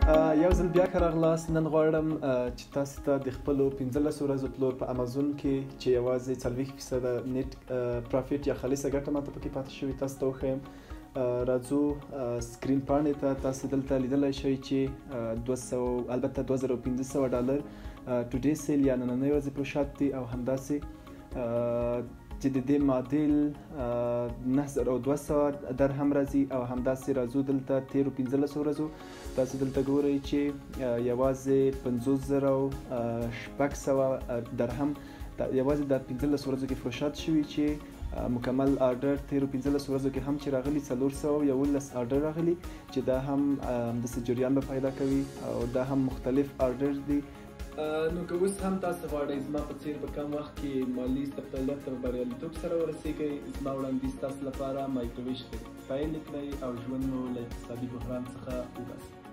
یو ځل بیا که راغلاست. نن غواړم چې تاسو ته د خپلو 15 ورځو پلور په امازون کې چې یوازې 40% نیټ پرافیټ یا خالصه ګټه ماته پکې پاتې شوې تاسو ته وښیم. راځو سکرین پاڼې ته. تاسو دلته لیدلی شئ چې البته $2500 ټوډے سیل یا نننۍ ورځې پروشات دي او همداسې چې د دې معادل $9200 راځي او همداسې راځو دلته تیرو 15 ورځو تاسو دلته ګورئ چې یوازې $50,600 یوازې د 15 ورځو کې فروشات شوي چې مکمل آرډر تیرو 15 ورځو کې هم چې راغلي 411 آرډر راغلي چې دا هم داسې جریان به پیدا کوي او دا هم مختلف آرډر دي. نو که اوس هم تاسو غواړئ زما په څېر په کم وخت کې مالي استقلالیت ته په بریالیتوب سره ورسیږئ، زما وړاندیز تاسو لپاره مایکروویش دی. پیل یې کړئ او ژوند مو له اقتصادي بحران څخه وباسئ.